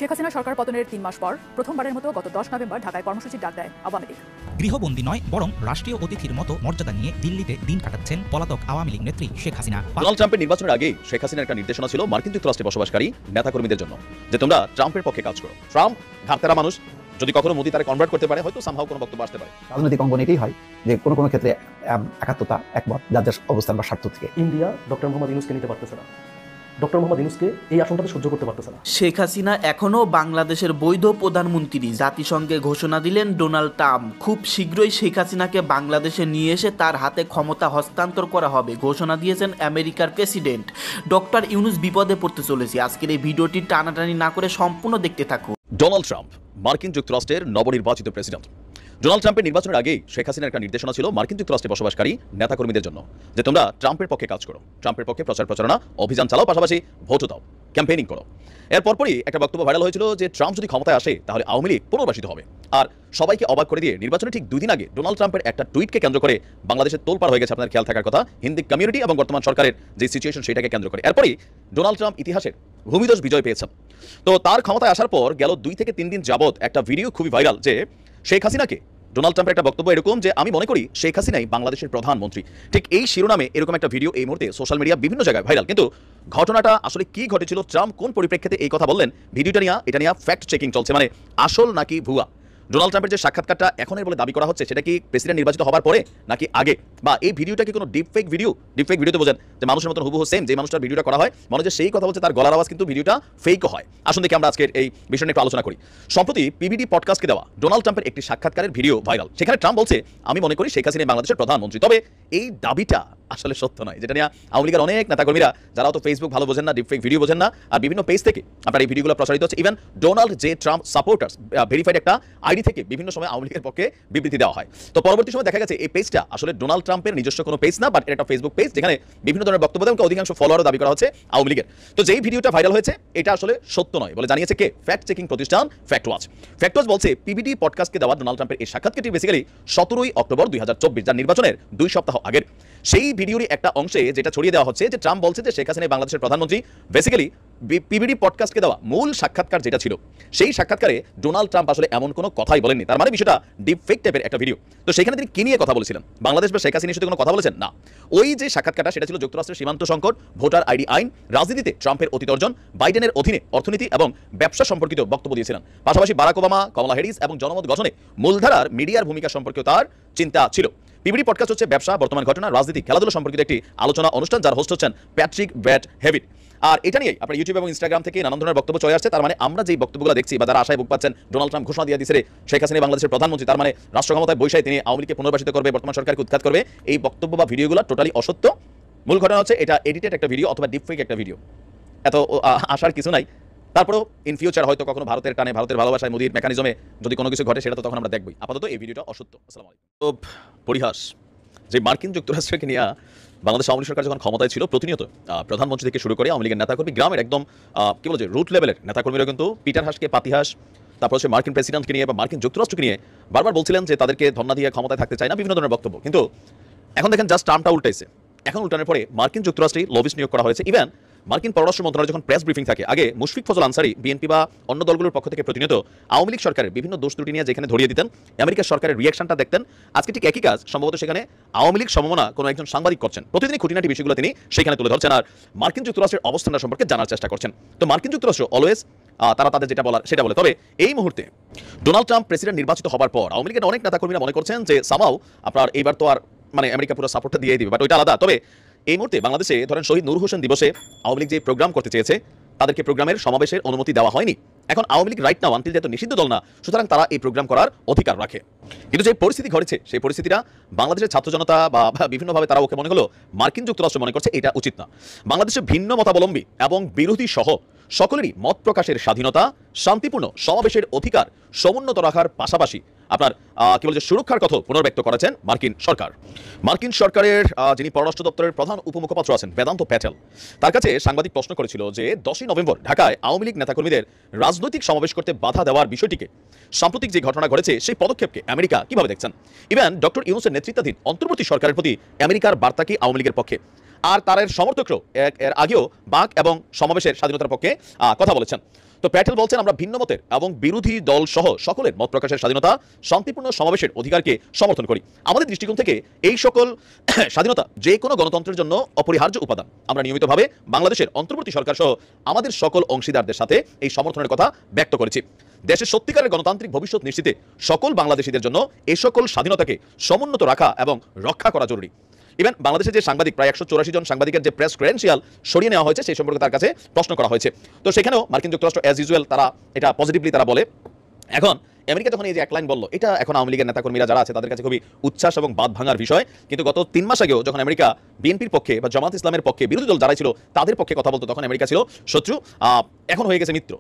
শেখ হাসিনা সরকার পতনের ৩ মাস পর প্রথমবারের মতো গত 10 নভেম্বর ঢাকায় কর্মসূচির ডাক দেয় আওয়ামী লীগ। গৃহবন্দী নয় বরং রাষ্ট্রীয় অতিথির মতো মর্যাদা নিয়ে দিল্লিতে দিন কাটাচ্ছেন পলাতক আওয়ামী লীগ নেত্রী শেখ হাসিনা। ডোনাল্ড ট্রাম্পের নির্বাচনের আগে শেখ হাসিনার একটা নির্দেশনা ছিল মার্কিন যুক্তরাষ্ট্রে বসবাসকারী নেতাকর্মীদের জন্য যে তোমরা ট্রাম্পের পক্ষে কাজ করো। ট্রাম্প ঘাটতেরা মানুষ, যদি কখনো মোদি তারা কনভার্ট করতে পারে হয়তো সামহাও কোনো বক্তব্য আসতে পারে। রাজনৈতিক অঙ্গন এটাই হয় যে কোনো কোনো ক্ষেত্রে একাত্মতা একমত যার যার অবস্থান বা স্বার্থ থেকে ইন্ডিয়া ডক্টর মোহাম্মদ ইউনূসকে নিতে পারতেছে না, ডক্টর মোহাম্মদ ইউনূসকে এই আসনটাতে সহ্য করতে পারতেছে না। শেখ হাসিনা এখনও বাংলাদেশের বৈধ প্রধানমন্ত্রী। জাতিসংঘে ঘোষণা দিলেন ডোনাল্ড ট্রাম্প, খুব শীঘ্রই শেখ হাসিনাকে বাংলাদেশে নিয়ে এসে তার হাতে ক্ষমতা হস্তান্তর করা হবে, ঘোষণা দিয়েছেন আমেরিকার প্রেসিডেন্ট। ডক্টর ইউনূস বিপদে পড়তে চলেছে। আজকের এই ভিডিওটি টানাটানি না করে সম্পূর্ণ দেখতে থাকুন। ডোনাল্ড ট্রাম্প মার্কিন যুক্তরাষ্ট্রের নবনির্বাচিত প্রেসিডেন্ট। ডোনাল্ড ট্রাম্পের নির্বাচনের আগেই শেখ হাসিনার একটা নির্দেশনা ছিল মার্কিন যুক্তরাষ্ট্রে বসবাসকারী নেতাকর্মীদের জন্য যে তোমরা ট্রাম্পের পক্ষে কাজ করো, ট্রাম্পের পক্ষে প্রচার প্রচারণা অভিযান চালাও, পাশাপাশি ভোটও দাও, ক্যাম্পেইনিং করো। এর পরপরই একটা বক্তব্য ভাইরাল হয়েছিল যে ট্রাম্প যদি ক্ষমতায় আসে তাহলে আওয়ামী লীগ পুনর্বাসিত হবে। আর সবাইকে অবাক করে দিয়ে নির্বাচনের ঠিক 2 দিন আগে ডোনাল্ড ট্রাম্পের একটা টুইটকে কেন্দ্র করে বাংলাদেশের তোলপাড় হয়ে গেছে আপনার খেয়াল থাকার কথা হিন্দি কমিউনিটি এবং বর্তমান সরকারের যে সিচুয়েশন সেটাকে কেন্দ্র করে। এরপরই ডোনাল্ড ট্রাম্প ইতিহাসের ভূমিধস বিজয় পেয়েছেন। তো তার ক্ষমতায় আসার পর গেল 2 থেকে 3 দিন যাবৎ একটা ভিডিও খুবই ভাইরাল যে শেখ হাসিনাকে ডোনাল্ড ট্রাম্পের একটা বক্তব্য এরকম যে আমি মনে করি শেখ হাসিনাই বাংলাদেশের প্রধানমন্ত্রী। ঠিক এই শিরোনামে এরকম একটা ভিডিও এই মুহূর্তে সোশ্যাল মিডিয়া বিভিন্ন জায়গায় ভাইরাল। কিন্তু ঘটনাটা আসলে কি ঘটেছিল, ট্রাম্প কোন পরিপ্রেক্ষিতে এই কথা বললেন, ভিডিওটা নিয়ে এটা নিয়ে ফ্যাক্ট চেকিং চলছে, মানে আসল নাকি ভুয়া। ডোনাল্ড ট্রাম্পের যে সাক্ষাৎকারটা এখনের বলে দাবি করা হচ্ছে সেটা কি প্রেসিডেন্ট নির্বাচিত হওয়ার পরে নাকি আগে, বা এই ভিডিওটা কি কোনো ডিপফেক ভিডিও? ডিপফেক ভিডিওতে বোঝেন যে মানুষের মতন হুবহু সেম যে মানুষটার ভিডিওটা করা হয় মনে যে সেই কথা বলছে তার গলার আওয়াজ কিন্তু ভিডিওটা ফেকও হয়। আসুন দেখি আমরা আজকের এই বিষয় নিয়ে একটু আলোচনা করি। সম্প্রতি পিবিডি পডকাস্টকে দেওয়া ডোনাল্ড ট্রাম্পের একটি সাক্ষাৎকারের ভিডিও ভাইরাল। সেখানে ট্রাম্প বলছে আমি মনে করি শেখ হাসিনা বাংলাদেশের প্রধানমন্ত্রী। তবে এই দাবিটা আসলে সত্য নয়, যেটা নিয়ে আওয়ামী লীগের অনেক নেতাকর্মীরা যারা তো ফেসবুক ভালো বোঝেন না, ডিপফেক ভিডিও বোঝেন না, আর বিভিন্ন পেজ থেকে আপনার এই ভিডিওগুলো প্রচারিত হচ্ছে। Even Donald J Trump supporters verified একটা আইডি থেকে বিভিন্ন সময় আওয়ামী লীগের পক্ষে বিবৃতি দেওয়া হয়। তো পরবর্তী সময় দেখা গেছে এই পেজটা আসলে ডোনাল্ড ট্রাম্পের নিজস্ব কোনো পেজ না, বাট এটা একটা ফেসবুক পেজ যেখানে বিভিন্ন ধরনের বক্তব্য দেন, অধিকাংশ ফলোয়ারও দাবি করা হচ্ছে আওয়ামী লীগের। তো যেই ভিডিওটা ভাইরাল হয়েছে এটা আসলে সত্য নয় বলে জানিয়েছে কে? ফ্যাক্ট চেকিং প্রতিষ্ঠান ফ্যাক্ট ওয়াচ। ফ্যাক্ট ওয়াচ বলছে পিবিডি পডকাস্টকে দেওয়া ডোনাল্ড ট্রাম্পের এই সাক্ষাৎকারটি বেসিক্যালি 17 অক্টোবর 2024 যার নির্বাচনের 2 সপ্তাহ আগের। সেই ভিডিওরই একটা অংশে যেটা ছড়িয়ে দেওয়া হচ্ছে যে ট্রাম্প বলছে যে শেখ হাসিনা বাংলাদেশের প্রধানমন্ত্রী। বেসিক্যালি পিবিডি পডকাস্টকে দেওয়া মূল সাক্ষাৎকার যেটা ছিল সেই সাক্ষাৎকারে ডোনাল্ড ট্রাম্প আসলে এমন কোনো কথাই বলেননি। তার মানে বিষয়টা ডিপ ফেক টাইপের একটা ভিডিও। তো সেখানে তিনি কি নিয়ে কথা বলেছিলেন? বাংলাদেশ বা শেখ হাসিনার সাথে কোনো কথা বলেছেন না। ওই যে সাক্ষাৎকারটা সেটা ছিল যুক্তরাষ্ট্রের সীমান্ত সংকট, ভোটার আইডি আইন, রাজনীতিতে ট্রাম্পের অতীত অর্জন, বাইডেনের অধীনে অর্থনীতি এবং ব্যবসা সম্পর্কিত বক্তব্য দিয়েছিলেন। পাশাপাশি বারাক ওবামা, কমলা হ্যারিস এবং জনমত গঠনে মূলধারার মিডিয়ার ভূমিকা সম্পর্কেও তার চিন্তা ছিল। পিবিডি পডকাস্ট হচ্ছে ব্যবসা, বর্তমান ঘটনা, রাজনীতি, খেলাধুলা সম্পর্কিত একটি আলোচনা অনুষ্ঠান যার হোস্ট হচ্ছেন প্যাট্রিক ব্যাট হেভিট। আর এটা নিয়েই আপনার ইউটিউব এবং ইনস্টাগ্রাম থেকে নানান ধরনের বক্তব্য চলে আসছে। তার মানে আমরা যেই বক্তব্যগুলো দেখছি বা যারা আশায় বুক পাচ্ছেন ডোনাল্ড ট্রাম্প ঘোষণা দিয়ে দিয়েছে শেখ হাসিনা বাংলাদেশের প্রধানমন্ত্রী, তার মানে রাষ্ট্র ক্ষমতায় বৈশায় তিনি আওয়ামী লীগকে পুনর্বাসিত করবে, বর্তমান সরকারকে উৎখাত করবে, এই বক্তব্য বা ভিডিওগুলো টোটালি অসত্য। মূল ঘটনা হচ্ছে এটা এডিটেড একটা ভিডিও অথবা ডিপফেক একটা ভিডিও। এত আশার কিছু নাই। তারপরেও ইন ফিউচার হয়তো কখনো ভারতের টানে, ভারতের ভালোবাসায়, মোদির মেকানিজমে যদি কোনো কিছু ঘটে সেটা তো তখন আমরা দেখবই। আপাতত এই ভিডিওটা অসত্য। আসসালামু আলাইকুম। তো পরিহাস যে মার্কিন যুক্তরাষ্ট্রকে নিয়ে বাংলাদেশ আওয়ামী সরকার যখন ক্ষমতায় ছিল প্রতিনিয়ত প্রধানমন্ত্রী থেকে শুরু করে আওয়ামী লীগের নেতাকর্মী, গ্রামের একদম কি বলছে রুট লেভেলের নেতাকর্মীরা কিন্তু পিটার হাসকে পাতিহাস, তারপর হচ্ছে মার্কিন প্রেসিডেন্টকে নিয়ে বা মার্কিন যুক্তরাষ্ট্রকে নিয়ে বারবার বলছিলেন যে তাদেরকে ধর্ণা দিয়ে ক্ষমতায় থাকতে চায় না, বিভিন্ন ধরনের বক্তব্য। কিন্তু এখন দেখেন জাস্ট টার্মটা উল্টাইছে। এখন উল্টানোর পরে মার্কিন যুক্তরাষ্ট্রে লবিস্ট নিয়োগ করা হয়েছে। ইভেন মার্কিন পররাষ্ট্র মন্ত্রণালয় যখন প্রেস ব্রিফিং থাকে আগে মুশফিক ফজল আনসারি বিএনপি বা অন্য দলগুলোর পক্ষ থেকে প্রতিনিয়ত আওয়ামী লীগ সরকারের বিভিন্ন দোষ ত্রুটি নিয়ে যেখানে ধরিয়ে দিতেন, আমেরিকার সরকারের রিয়াকশনটা দেখতেন। আজকে ঠিক একই কাজ সম্ভবত সেখানে আওয়ামী লীগ সমমনা কোনো একজন সাংবাদিক করছেন। প্রতিদিনই খুঁটিনাটি বিষয়গুলো তিনি সেখানে তুলে ধরছেন আর মার্কিন যুক্তরাষ্ট্রের অবস্থানটা সম্পর্কে জানার চেষ্টা করছেন। তো মার্কিন যুক্তরাষ্ট্র অলওয়েজ তারা তাদের যেটা বলার সেটা বলে। তবে এই মুহূর্তে ডোনাল্ড ট্রাম্প প্রেসিডেন্ট নির্বাচিত হবার পর আওয়ামী লীগের অনেক নেতাকর্মীরা মনে করছেন যে সামাও আপনার এইবার তো আর মানে আমেরিকা পুরো সাপোর্টটা দিয়ে দিবে, বাট ওইটা আলাদা। তবে এই মুহূর্তে বাংলাদেশে ধরেন শহীদ নূর হোসেন দিবসে আওয়ামী লীগ যে প্রোগ্রাম করতে চেয়েছে তাদেরকে প্রোগ্রামের সমাবেশের অনুমতি দেওয়া হয়নি। এখন Awami League right now until যেহেতু নিষিদ্ধ দল না, সুতরাং তারা এই প্রোগ্রাম করার অধিকার রাখে। কিন্তু যে পরিস্থিতি ঘটেছে সেই পরিস্থিতিটা বাংলাদেশের ছাত্র জনতা বা বিভিন্নভাবে তারা ওকে মনে হলো মার্কিন যুক্তরাষ্ট্র মনে করছে এটা উচিত না। বাংলাদেশে ভিন্ন মতাবলম্বী এবং বিরোধী সহ সকলেরই মত প্রকাশের স্বাধীনতা, শান্তিপূর্ণ সমাবেশের অধিকার সমুন্নত রাখার পাশাপাশি আপনার কি বলছে সুরক্ষার কথা পুনর্ব্যক্ত করেছেন মার্কিন সরকার। মার্কিন সরকারের যিনি পররাষ্ট্র দপ্তরের প্রধান উপমুখপাত্র আছেন বেদান্ত প্যাটেল, তার কাছে সাংবাদিক প্রশ্ন করেছিল যে 10ই নভেম্বর ঢাকায় আওয়ামী লীগ নেতাকর্মীদের রাজনৈতিক সমাবেশ করতে বাধা দেওয়ার বিষয়টিকে, সাম্প্রতিক যে ঘটনা ঘটেছে সেই পদক্ষেপকে আমেরিকা কিভাবে দেখছেন। ইভেন ডক্টর ইউনূসের নেতৃত্বাধীন অন্তর্বর্তী সরকারের প্রতি আমেরিকার বার্তা কি আওয়ামী লীগের পক্ষে, আর তার সমর্থকরাও এর আগেও বাক এবং সমাবেশের স্বাধীনতার পক্ষে কথা বলেছেন। তো প্যাটেল বলছেন, আমরা ভিন্ন মতের এবং বিরোধী দল সহ সকলের মত প্রকাশের স্বাধীনতা, শান্তিপূর্ণ সমাবেশের অধিকারকে সমর্থন করি। আমাদের দৃষ্টিকোণ থেকে এই সকল স্বাধীনতা যে কোনো গণতন্ত্রের জন্য অপরিহার্য উপাদান। আমরা নিয়মিতভাবে বাংলাদেশের অন্তর্বর্তী সরকার সহ আমাদের সকল অংশীদারদের সাথে এই সমর্থনের কথা ব্যক্ত করেছি। দেশের সত্যিকারের গণতান্ত্রিক ভবিষ্যৎ নিশ্চিতে সকল বাংলাদেশিদের জন্য এই সকল স্বাধীনতাকে সমুন্নত রাখা এবং রক্ষা করা জরুরি। ইভেন বাংলাদেশের যে সাংবাদিক, প্রায় 184 জন সাংবাদিকের যে প্রেস ক্রেডেনশিয়াল সরিয়ে নেওয়া হয়েছে, সেই সম্পর্কে তার কাছে প্রশ্ন করা হয়েছে। তো সেখানেও মার্কিন যুক্তরাষ্ট্র অ্যাজ ইউজুয়াল তারা এটা পজিটিভলি তারা বলে। এখন আমেরিকা যখন এই যে এক লাইন বললো, এটা এখন আওয়ামী লীগের নেতাকর্মীরা যারা আছে তাদের কাছে খুবই উচ্ছ্বাস এবং বাদ ভাঙার বিষয়। কিন্তু গত 3 মাস আগেও যখন আমেরিকা বিএনপির পক্ষে বা জামাত ইসলামের পক্ষে, বিরোধী দল যারা ছিল তাদের পক্ষে কথা বলতো, তখন আমেরিকা ছিল শত্রু, এখন হয়ে গেছে মিত্র।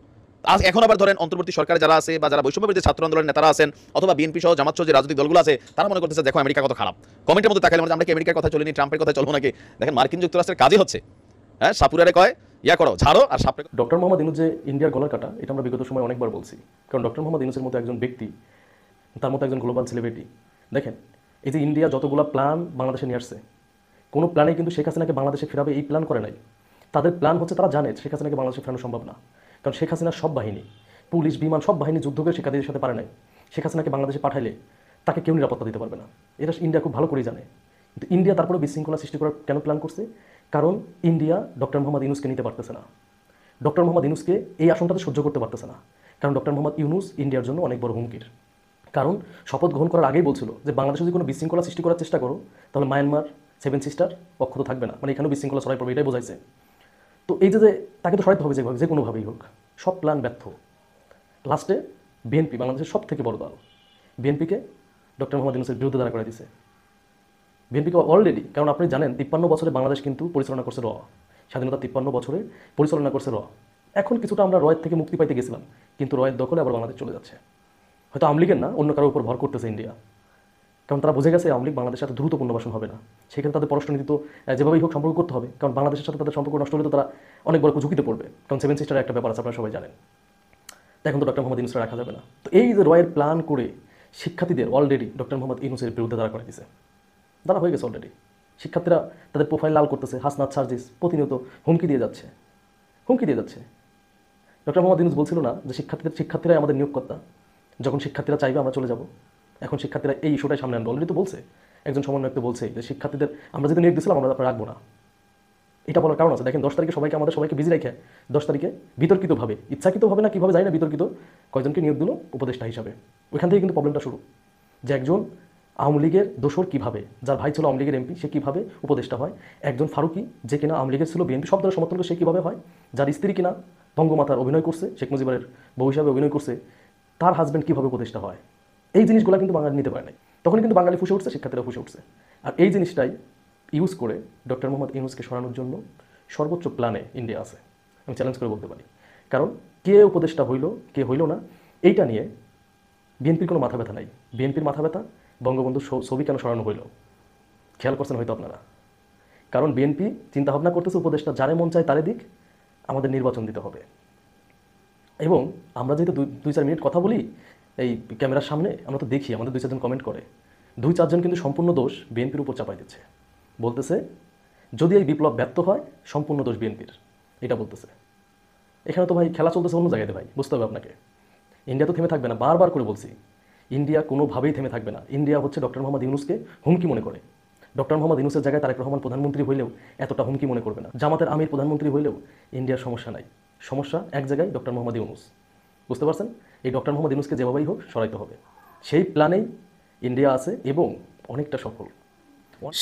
আজ এখন আবার ধরেন অন্তর্বর্তী সরকারে যারা আছে বা যারা বৈষম্যবিরোধী ছাত্র আন্দোলনের নেতারা আছেন অথবা বিএনপি সহ জামাত সহ যে রাজনৈতিক দলগুলো আছে, তারা মনে করতেছে দেখো আমেরিকা কত খারাপ। কমেন্টের মধ্যে তাকালে আমরা কি আমেরিকার কথা চলিনি, ট্রাম্পের কথা চলবো নাকি? দেখেন মার্কিন যুক্তরাষ্ট্রের কাজই হচ্ছে হ্যাঁ সাপুরারে কয় ইয়া করো, ঝাড়ো আর সাপরে। ডক্টর মোহাম্মদ ইউনূস যে ইন্ডিয়ার গলা কাটা, এটা আমরা বিগত সময় অনেকবার বলছি। কারণ ডক্টর মোহাম্মদ ইউনূসের মতো একজন ব্যক্তি, তার মতো একজন গ্লোবাল সেলিব্রিটি, দেখেন এই যে ইন্ডিয়া যতগুলো প্ল্যান বাংলাদেশে নিয়ে আসছে, কোনো প্ল্যানে কিন্তু শেখ হাসিনাকে বাংলাদেশে ফেরাবে এই প্ল্যান করে নাই। তাদের প্ল্যান হচ্ছে, তারা জানে শেখ হাসিনাকে বাংলাদেশে ফেরানো সম্ভব না। কারণ শেখ হাসিনার সব বাহিনী, পুলিশ, বিমান, সব বাহিনী যুদ্ধ করে শেখ হাসিনার সাথে পারে নাই। শেখ হাসিনাকে বাংলাদেশে পাঠাইলে তাকে কেউ নিরাপত্তা দিতে পারবে না, এটা ইন্ডিয়া খুব ভালো করেই জানে। কিন্তু ইন্ডিয়া তারপরে বিশৃঙ্খলা সৃষ্টি করার কেন প্ল্যান করছে? কারণ ইন্ডিয়া ডক্টর মোহাম্মদ ইউনূসকে নিতে পারতেছে না, ডক্টর মোহাম্মদ ইউনূসকে এই আসনটাতে সহ্য করতে পারতেছে না। কারণ ডক্টর মোহাম্মদ ইউনূস ইন্ডিয়ার জন্য অনেক বড় হুমকির। কারণ শপথ গ্রহণ করার আগেই বলছিল যে বাংলাদেশে যদি কোনো বিশৃঙ্খলা সৃষ্টি করার চেষ্টা করো তাহলে মায়ানমার, 7 সিস্টার অক্ষত থাকবে না, মানে এখানেও বিশৃঙ্খলা ছড়াই পড়বে, এটাই বোঝাইছে। তো এই যে তাকে তো সরাইতে হবে যে কোনোভাবেই হোক, সব প্ল্যান ব্যর্থ। লাস্টে বিএনপি, বাংলাদেশের সব থেকে বড় দল, বিএনপিকে ডক্টর মোহাম্মদ ইউনূসের বিরুদ্ধে দাঁড়া করে দিয়েছে। বিএনপিকে অলরেডি, কারণ আপনি জানেন 53 বছরে বাংলাদেশ কিন্তু পরিচালনা করছে র, স্বাধীনতা 53 বছরে পরিচালনা করছে র। এখন কিছুটা আমরা রয়ের থেকে মুক্তি পাইতে গেছিলাম, কিন্তু রয়ের দখলে আবার বাংলাদেশ চলে যাচ্ছে। হয়তো আওয়ামী লীগের না, অন্য কারোর উপর ভর করতেছে ইন্ডিয়া। কারণ তারা বুঝে গেছে আওয়ামী লীগ বাংলাদেশের সাথে দ্রুত পুনর্বাসন হবে না, সেখানে তাদের পররাষ্ট্রনীতি তো যেভাবেই হোক সম্পর্ক করতে হবে। কারণ বাংলাদেশের সাথে তাদের সম্পর্ক নষ্ট হলে তো তারা অনেক বড় ঝুঁকিতে পড়বে। কারণ 7 সিস্টারের একটা ব্যাপার আছে, আপনারা সবাই জানেন। এখন তো ডক্টর মোহাম্মদ ইউনূসকে রাখা যাবে না। তো এই যে রয়ের প্ল্যান করে শিক্ষার্থীদের অলরেডি ডক্টর মোহাম্মদ ইউনূসের বিরুদ্ধে দাঁড়া করে দিয়েছে, দাঁড়া হয়ে গেছে অলরেডি। শিক্ষার্থীরা তাদের প্রোফাইল লাল করতেছে, হাসনাত সার্জিস প্রতিনিয়ত হুমকি দিয়ে যাচ্ছে। ডক্টর মোহাম্মদ ইউনূস বলছিল না যে শিক্ষার্থীরাই আমাদের নিয়োগকর্তা, যখন শিক্ষার্থীরা চাইবে আমরা চলে যাব। এখন শিক্ষার্থীরা এই ইস্যুটাই সামনে আনবে। অলরেডি তো বলছে, একজন সমন্বয়ক তো বলছে যে শিক্ষার্থীদের আমরা যদি নিয়োগ দিয়েছিলাম আমরা আপনারা রাখবো না। এটা বলার কারণ আছে। দেখেন 10 তারিখে আমাদের সবাইকে বিজি রেখে 10 তারিখে বিতর্কিতভাবে, ইচ্ছাকৃতভাবে না কীভাবে জানি না, বিতর্কিত কয়জনকে নিয়োগ দিল উপদেষ্টা হিসাবে। ওইখান থেকে কিন্তু প্রবলেমটা শুরু, যে একজন আওয়ামী লীগের দোসর কীভাবে, যার ভাই ছিল আওয়ামী লীগের এমপি, সে কীভাবে উপদেষ্টা হয়। একজন ফারুকি, যে কিনা আওয়ামী লীগের ছিল, বিএনপি সব দলের সমর্থন করে, সে কীভাবে হয়। যার স্ত্রী কিনা বঙ্গমাতার অভিনয় করছে, শেখ মুজিবের বউ হিসাবে অভিনয় করছে, তার হাজব্যান্ড কীভাবে উপদেষ্টা হয়। এই জিনিসগুলো কিন্তু বাঙালি নিতে পারে নাই। তখন কিন্তু বাঙালি ফুসে উঠছে, শিক্ষার্থীরা ফুসে উঠছে। আর এই জিনিসটাই ইউজ করে ডক্টর মোহাম্মদ ইউনূসকে সরানোর জন্য সর্বোচ্চ প্ল্যানে ইন্ডিয়া আছে, আমি চ্যালেঞ্জ করে বলতে পারি। কারণ কে উপদেষ্টা হইল, কে হইল না, এইটা নিয়ে বিএনপির কোনো মাথা ব্যথা নাই। বিএনপির মাথা ব্যথা বঙ্গবন্ধুর ছবি কেন সরানো হইল, খেয়াল করছেন হয়তো আপনারা। কারণ বিএনপি চিন্তাভাবনা করতেছে উপদেষ্টা যারে মন চায় তারে দিক, আমাদের নির্বাচন দিতে হবে। এবং আমরা যেহেতু 2-4 মিনিট কথা বলি এই ক্যামেরার সামনে, আমরা তো দেখি আমাদের 2-4 জন কমেন্ট করে, 2-4 জন কিন্তু সম্পূর্ণ দোষ বিএনপির উপর চাপাই দিচ্ছে। বলতেছে যদি এই বিপ্লব ব্যর্থ হয় সম্পূর্ণ দোষ বিএনপির, এটা বলতেছে। এখানে তো ভাই খেলা চলতেছে অন্য জায়গাতে ভাই, বুঝতে হবে আপনাকে। ইন্ডিয়া তো থেমে থাকবে না, বারবার করে বলছি, ইন্ডিয়া কোনোভাবেই থেমে থাকবে না। ইন্ডিয়া হচ্ছে ডক্টর মোহাম্মদ ইউনূসকে হুমকি মনে করে। ডক্টর মোহাম্মদ ইউনূসের জায়গায় তারেক রহমান প্রধানমন্ত্রী হইলেও এতটা হুমকি মনে করবে না। জামাতের আমির প্রধানমন্ত্রী হইলেও ইন্ডিয়ার সমস্যা নাই, সমস্যা এক জায়গায়, ডক্টর মোহাম্মদ ইউনূস। বুঝতে পারছেন? এই ডক্টর মোহাম্মদ ইউনূসকে যেভাবেই হোক সরাইতে হবে, সেই প্ল্যানেই ইন্ডিয়া আছে এবং অনেকটা সফল।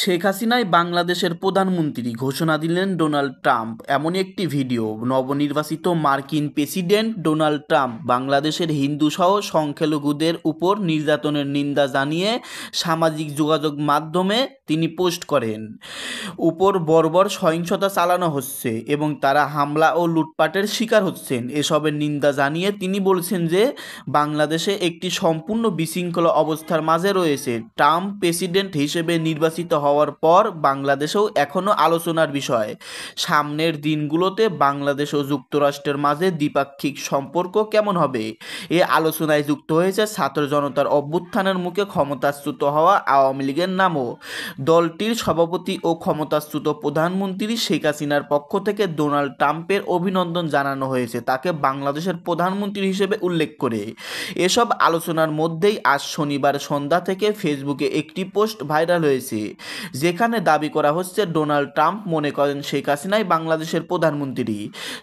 শেখ হাসিনাই বাংলাদেশের প্রধানমন্ত্রী ঘোষণা দিলেন ডোনাল্ড ট্রাম্প। এমনই একটি ভিডিও। নবনির্বাচিত মার্কিন প্রেসিডেন্ট ডোনাল্ড ট্রাম্প বাংলাদেশের হিন্দু সহ সংখ্যালঘুদের উপর নির্যাতনের নিন্দা জানিয়ে সামাজিক যোগাযোগ মাধ্যমে তিনি পোস্ট করেন, উপর বর্বর সহিংসতা চালানো হচ্ছে এবং তারা হামলা ও লুটপাটের শিকার হচ্ছেন। এসবের নিন্দা জানিয়ে তিনি বলছেন যে বাংলাদেশে একটি সম্পূর্ণ বিশৃঙ্খলা অবস্থার মাঝে রয়েছে। ট্রাম্প প্রেসিডেন্ট হিসেবে নির্বাচিত প্রমাণিত হওয়ার পর বাংলাদেশেও এখনও আলোচনার বিষয়। সামনের দিনগুলোতে বাংলাদেশ ও যুক্তরাষ্ট্রের মাঝে দ্বিপাক্ষিক সম্পর্ক কেমন হবে, এ আলোচনায় যুক্ত হয়েছে ছাত্র জনতার অভ্যুত্থানের মুখে ক্ষমতাচ্যুত হওয়া আওয়ামী লীগের নামও। দলটির সভাপতি ও ক্ষমতাচ্যুত প্রধানমন্ত্রী শেখ হাসিনার পক্ষ থেকে ডোনাল্ড ট্রাম্পের অভিনন্দন জানানো হয়েছে, তাকে বাংলাদেশের প্রধানমন্ত্রী হিসেবে উল্লেখ করে। এসব আলোচনার মধ্যেই আজ শনিবার সন্ধ্যা থেকে ফেসবুকে একটি পোস্ট ভাইরাল হয়েছে, যেখানে দাবি করা হচ্ছে ডোনাল্ড ট্রাম্প মনে করেন শেখ হাসিনাই বাংলাদেশের প্রধানমন্ত্রী।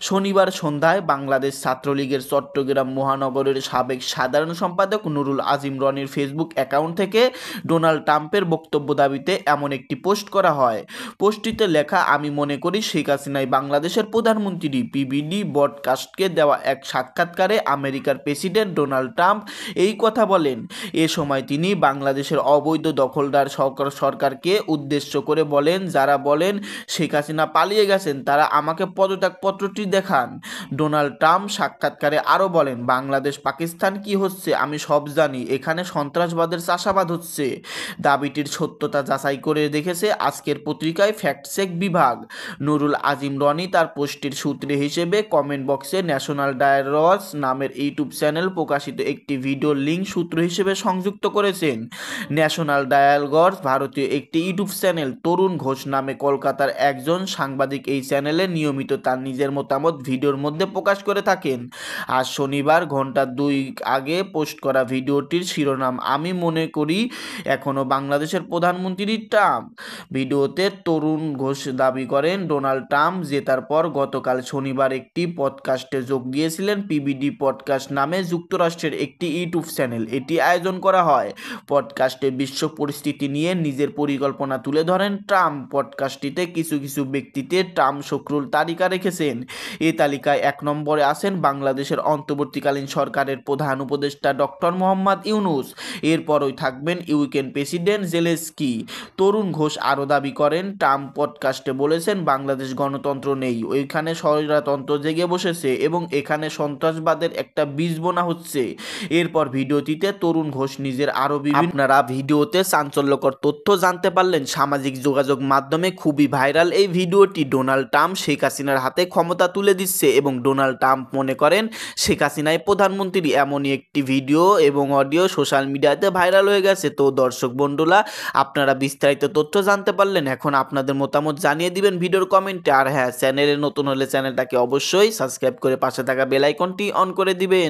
শনিবার সন্ধ্যায় বাংলাদেশ ছাত্রলীগের চট্টগ্রাম মহানগরের সাবেক সাধারণ সম্পাদক নুরুল আজিম রনির ফেসবুক অ্যাকাউন্ট থেকে ডোনাল্ড ট্রাম্পের বক্তব্য দাবিতে এমন একটি পোস্ট করা হয়। পোস্টটিতে লেখা, আমি মনে করি শেখ হাসিনাই বাংলাদেশের প্রধানমন্ত্রী। পিবিডি ব্রডকাস্টকে দেওয়া এক সাক্ষাৎকারে আমেরিকার প্রেসিডেন্ট ডোনাল্ড ট্রাম্প এই কথা বলেন। এ সময় তিনি বাংলাদেশের অবৈধ দখলদার সরকারকে উদ্দেশ্য করে বলেন, যারা বলেন শেখ হাসিনা পালিয়ে গেছেন তারা আমাকে পদত্যাগপত্রটি দেখান। ডোনাল্ড ট্রাম্প সাক্ষাৎকারে আরও বলেন, বাংলাদেশ পাকিস্তান কি হচ্ছে আমি সব জানি, এখানে সন্ত্রাসবাদের চাষাবাদ হচ্ছে। দাবিটির সত্যতা যাচাই করে দেখেছে আজকের পত্রিকায় ফ্যাক্ট চেক বিভাগ। নুরুল আজিম রনি তার পোস্টের সূত্রে হিসেবে কমেন্ট বক্সে ন্যাশনাল ডায়ালগস নামের ইউটিউব চ্যানেল প্রকাশিত একটি ভিডিও লিঙ্ক সূত্র হিসেবে সংযুক্ত করেছেন। ন্যাশনাল ডায়ালগস ভারতীয় একটি ইউটিউব চ্যানেল। তরুণ ঘোষ নামে কলকাতার একজন সাংবাদিক এই চ্যানেলে নিয়মিত তার নিজের মতামত ভিডিওর মধ্যে প্রকাশ করে থাকেন। আজ শনিবার ঘন্টা 2 আগে পোস্ট করা ভিডিওটির শিরোনাম, আমি মনে করি এখনও বাংলাদেশের প্রধানমন্ত্রী ট্রাম্প। ভিডিওতে তরুণ ঘোষ দাবি করেন, ডোনাল্ড ট্রাম্প জেতার পর গতকাল শনিবার একটি পডকাস্টে যোগ দিয়েছিলেন। পিবিডি পডকাস্ট নামে যুক্তরাষ্ট্রের একটি ইউটিউব চ্যানেল এটি আয়োজন করা হয়। পডকাস্টে বিশ্ব পরিস্থিতি নিয়ে নিজের পরিকল্পনা তুলে ধরেন ট্রাম্প। পডকাস্টটিতে কিছু কিছু ব্যক্তিতে ট্রাম্প সক্রিয় তালিকা রেখেছেন। এই তালিকায় 1 নম্বরে আছেন বাংলাদেশের অন্তর্বর্তীকালীন সরকারের প্রধান উপদেষ্টা ডক্টর মোহাম্মদ ইউনূস। এরপরই থাকবেন ইউক্রেন প্রেসিডেন্ট জেলেনস্কি। তরুণ ঘোষ আরও দাবি করেন, ট্রাম্প পডকাস্টে বলেছেন বাংলাদেশ গণতন্ত্র নেই, ওইখানে স্বৈরতন্ত্র জেগে বসেছে এবং এখানে সন্ত্রাসবাদের একটা বীজ বোনা হচ্ছে। এরপর ভিডিওটিতে তরুণ ঘোষ নিজের আরও আপনারা ভিডিওতে চাঞ্চল্যকর তথ্য জানতে পারলেন। সামাজিক যোগাযোগ মাধ্যমে খুবই ভাইরাল এই ভিডিওটি ডোনাল্ড ট্রাম্প শেখ হাসিনার হাতে ক্ষমতা তুলে দিচ্ছে এবং ডোনাল্ড ট্রাম্প মনে করেন শেখ হাসিনাই প্রধানমন্ত্রী। এমনই একটি ভিডিও এবং অডিও সোশ্যাল মিডিয়াতে ভাইরাল হয়ে গেছে। তো দর্শক বন্ধুরা, আপনারা বিস্তারিত তথ্য জানতে পারলেন, এখন আপনাদের মতামত জানিয়ে দিবেন ভিডিওর কমেন্টে। আর হ্যাঁ, চ্যানেলে নতুন হলে চ্যানেলটাকে অবশ্যই সাবস্ক্রাইব করে পাশে থাকা বেল আইকনটি অন করে দিবেন।